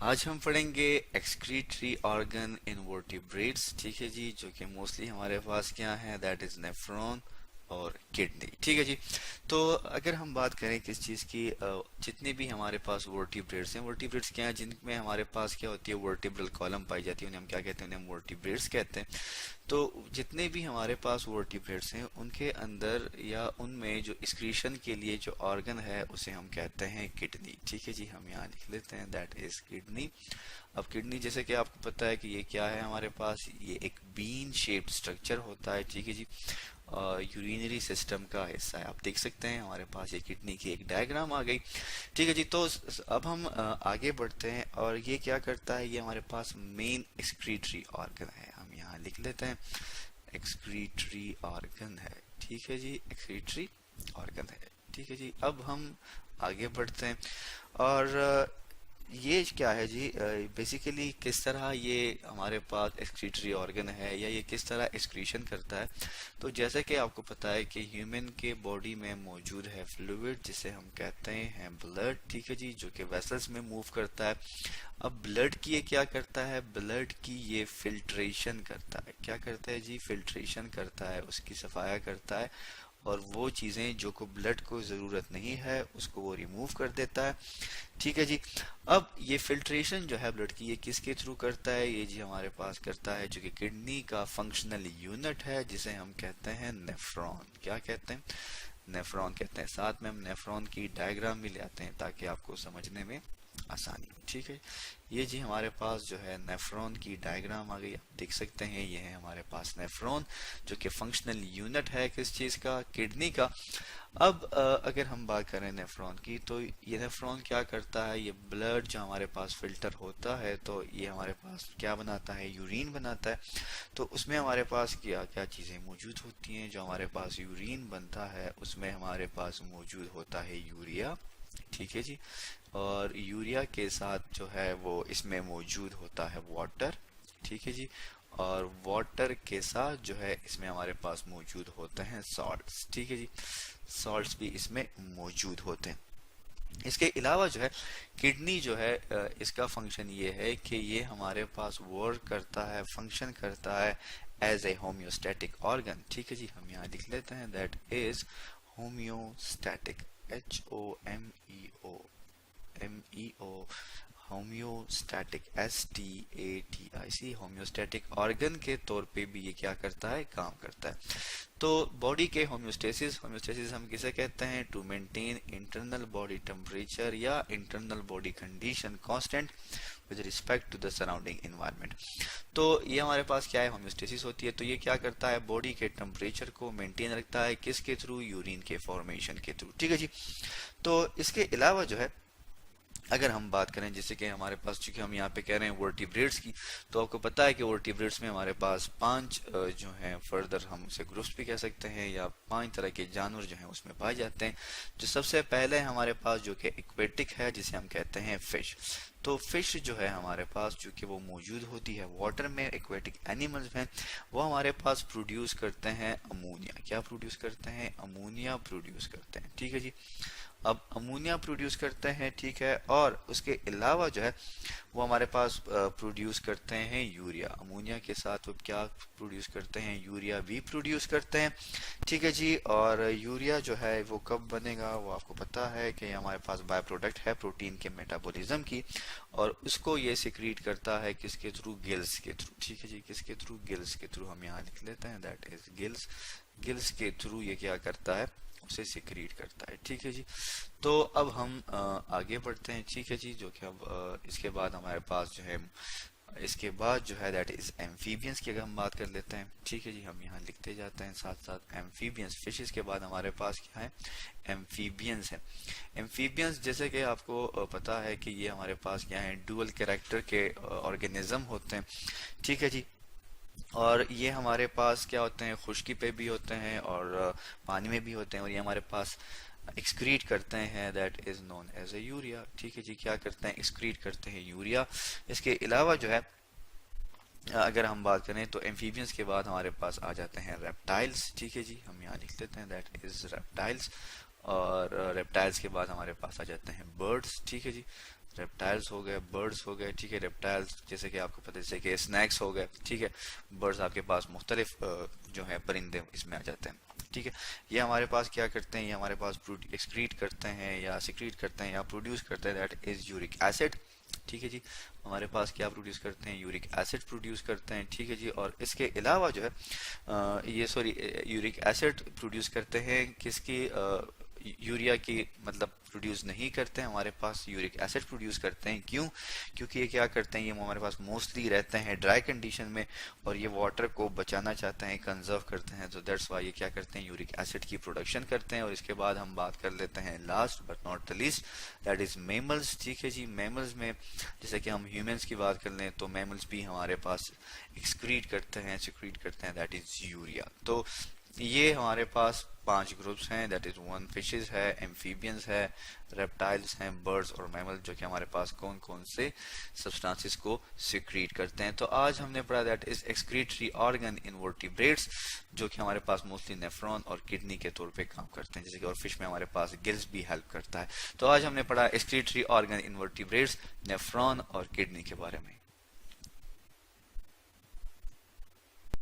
आज हम पढ़ेंगे एक्सक्रीटरी ऑर्गन इन वर्टिब्रेट्स। ठीक है जी, जो कि मोस्टली हमारे पास क्या है, दैट इज नेफ्रॉन और किडनी। ठीक है जी। तो अगर हम बात करें किस चीज़ की, जितने भी हमारे पास वर्टिब्रेट्स हैं, वर्टिब्रेट्स क्या हैं, जिनमें हमारे पास क्या होती है, वर्टिब्रल कॉलम पाई जाती है, उन्हें हम क्या कहते हैं, उन्हें हम वर्टिब्रेट्स कहते हैं। तो जितने भी हमारे पास वर्टिब्रेट्स हैं उनके अंदर या उनमें जो एक्सक्रीशन के लिए जो ऑर्गन है उसे हम कहते हैं किडनी। ठीक है जी, हम यहाँ लिख लेते हैं दैट इज किडनी। अब किडनी जैसे कि आपको पता है कि ये क्या है, हमारे पास ये एक बीन शेप्ड स्ट्रक्चर होता है। ठीक है जी, यूरिनरी सिस्टम का हिस्सा है। आप देख सकते हैं हमारे पास ये किडनी की एक डायग्राम आ गई। ठीक है जी। तो अब हम आगे बढ़ते हैं और ये क्या करता है, ये हमारे पास मेन एक्सक्रीटरी ऑर्गन है। हम यहाँ लिख लेते हैं एक्सक्रीटरी ऑर्गन है। ठीक है जी, एक्सक्रीटरी ऑर्गन है। ठीक है जी। अब हम आगे बढ़ते हैं और ये क्या है जी, बेसिकली किस तरह ये हमारे पास एक्सक्रीटरी ऑर्गन है या ये किस तरह एक्सक्रीशन करता है। तो जैसे कि आपको पता है कि ह्यूमन के बॉडी में मौजूद है फ्लूइड जिसे हम कहते हैं ब्लड। ठीक है जी, जो कि वेसल्स में मूव करता है। अब ब्लड की ये क्या करता है, ब्लड की ये फिल्ट्रेशन करता है। क्या करता है जी, फिल्ट्रेशन करता है, उसकी सफाया करता है और वो चीज़ें जो को ब्लड को ज़रूरत नहीं है उसको वो रिमूव कर देता है। ठीक है जी। अब ये फिल्ट्रेशन जो है ब्लड की, ये किसके थ्रू करता है, ये जी हमारे पास करता है जो कि किडनी का फंक्शनल यूनिट है जिसे हम कहते हैं नेफ्रॉन। क्या कहते हैं, नेफ्रॉन कहते हैं। साथ में हम नेफ्रॉन की डायग्राम भी ले आते हैं ताकि आपको समझने में आसानी हो। ठीक है, ये जी हमारे पास जो है नेफ्रॉन की डायग्राम आ गई। आप देख सकते हैं ये है हमारे पास नेफ्रॉन जो कि फंक्शनल यूनिट है किस चीज़ का, किडनी का। अब अगर हम बात करें नेफ्रॉन की, तो ये नेफ्रॉन क्या करता है, ये ब्लड जो हमारे पास फिल्टर होता है तो ये हमारे पास क्या बनाता है, यूरिन बनाता है। तो उसमें हमारे पास क्या क्या चीज़ें मौजूद होती हैं, जो हमारे पास यूरिन बनता है उसमें हमारे पास मौजूद होता है यूरिया। ठीक है जी। और यूरिया के साथ जो है वो इसमें मौजूद होता है वाटर। ठीक है जी। और वाटर के साथ जो है इसमें हमारे पास मौजूद होते हैं सॉल्ट्स। ठीक है जी, सॉल्ट्स भी इसमें मौजूद होते हैं। इसके अलावा जो है किडनी जो है, इसका फंक्शन ये है कि ये हमारे पास वर्क करता है, फंक्शन करता है एज ए होम्योस्टैटिक ऑर्गन। ठीक है जी, हम यहाँ लिख लेते हैं that is homeostatic, HOMEO, homeostatic, STATIC, homeostatic organ के तौर पे भी ये क्या करता है, काम करता है। तो बॉडी के होम्योस्टेसिस, होम्योस्टेसिस हम किसे कहते हैं, to maintain internal body temperature या internal body condition constant with respect to the surrounding environment. तो ये हमारे पास क्या है, होम्योस्टेसिस होती है। तो ये क्या करता है, बॉडी के टेम्परेचर को मेंटेन रखता है, किसके थ्रू, यूरिन के फॉर्मेशन के थ्रू। ठीक है जी। तो इसके अलावा जो है अगर हम बात करें, जैसे कि हमारे पास, चूंकि हम यहाँ पे कह रहे हैं वर्टिब्रेट्स की, तो आपको पता है कि वर्टिब्रेट्स में हमारे पास 5 जो हैं, फर्दर हम उसे ग्रुप्स भी कह सकते हैं, या 5 तरह के जानवर जो हैं उसमें पाए जाते हैं। जो सबसे पहले हमारे पास जो कि एक्वेटिक है, जिसे हम कहते हैं फिश। तो फिश जो है हमारे पास, चूंकि वो मौजूद होती है वाटर में, एक्वेटिक एनिमल्स हैं, वो हमारे पास प्रोड्यूस करते हैं अमोनिया। क्या प्रोड्यूस करते हैं, अमोनिया प्रोड्यूस करते हैं। ठीक है जी। अब अमोनिया प्रोड्यूस करते हैं, ठीक है, और उसके अलावा जो है वो हमारे पास प्रोड्यूस करते हैं यूरिया। अमोनिया के साथ वो क्या प्रोड्यूस करते हैं, यूरिया भी प्रोड्यूस करते हैं। ठीक है जी। और यूरिया जो है वो कब बनेगा, वो आपको पता है कि हमारे पास बाय प्रोडक्ट है प्रोटीन के मेटाबॉलिज्म की, और उसको ये सिक्रीट करता है किसके थ्रू, गिल्स के थ्रू। ठीक है जी, किसके थ्रू, गिल्स के थ्रू। हम यहाँ लिख लेते हैं दैट इज गिल्स। गिल्स के थ्रू ये क्या करता है, उसे सिक्रीट करता है। ठीक है जी। तो अब हम आगे बढ़ते हैं। ठीक है जी, जो कि अब इसके बाद हमारे पास जो है, इसके बाद जो है दैट इज एम्फीबियंस की अगर हम बात कर लेते हैं। ठीक है जी, हम यहाँ लिखते जाते हैं साथ साथ एम्फीबियंस। फिशेस के बाद हमारे पास क्या है, एम्फीबियंस है। एम्फीबियंस जैसे कि आपको पता है कि ये हमारे पास क्या है, डुअल कैरेक्टर के ऑर्गेनिज्म होते हैं। ठीक है जी। और ये हमारे पास क्या होते हैं, खुश्की पे भी होते हैं और पानी में भी होते हैं, और ये हमारे पास एक्सक्रीट करते हैं, that is known as a urea. ठीक है जी, क्या करते हैं, एक्सक्रीट करते हैं यूरिया। इसके अलावा जो है अगर हम बात करें तो एम्फीबियंस के बाद हमारे पास आ जाते हैं रेप्टाइल्स। ठीक है जी, हम यहाँ लिख लेते हैं दैट इज रेप्टाइल्स। और रेप्टाइल्स के बाद हमारे पास आ जाते हैं बर्ड्स। ठीक है जी। रेप्टाइल्स हो गए, बर्ड्स हो गए, ठीक है। रेप्टाइल्स जैसे कि आपको पता है, जैसे कि स्नैक्स हो गए, ठीक है। बर्ड्स आपके पास मुख्तलिफ जो है परिंदे इसमें आ जाते हैं, ठीक है। ये हमारे पास क्या करते हैं, ये हमारे पास एक्सक्रीट करते हैं या सिक्रीट करते हैं या प्रोड्यूस करते हैं, दैट इज यूरिक एसिड, ठीक है जी। हमारे पास क्या प्रोड्यूस करते हैं, यूरिक एसिड प्रोड्यूस करते हैं, ठीक है जी। और इसके अलावा जो है ये सॉरी यूरिक एसिड प्रोड्यूस करते हैं किसकी, यूरिया की मतलब प्रोड्यूस नहीं करते हैं, हमारे पास यूरिक एसिड प्रोड्यूस करते हैं। क्यों? क्योंकि ये क्या करते हैं, ये हमारे पास मोस्टली रहते हैं ड्राई कंडीशन में और ये वाटर को बचाना चाहते हैं, कंजर्व करते हैं, तो दैट्स वाई ये क्या करते हैं, यूरिक एसिड की प्रोडक्शन करते हैं। और इसके बाद हम बात कर लेते हैं last but not the least, that is mammals, ठीक है जी। मैमल्स में जैसे कि हम ह्यूमंस की बात कर लें तो मैमल्स भी हमारे पास एक्सक्रीट करते हैं, सिक्रीट करते हैं, दैट इज यूरिया। तो ये हमारे पास 5 ग्रुप्स हैं, दैट इज वन फिशेस है, एम्फीबियंस है, रेप्टाइल्स हैं, बर्ड्स और मैमल, जो कि हमारे पास कौन कौन से सब्सटेंसेस को सिक्रीट करते हैं। तो आज हमने पढ़ा that is excretory organ in vertebrates, जो कि हमारे पास मोस्टली नेफ्रॉन और किडनी के तौर पे काम करते हैं, जैसे कि और फिश में हमारे पास गिल्स भी हेल्प करता है। तो आज हमने पढ़ा excretory organ in vertebrates, nephron और किडनी के बारे में।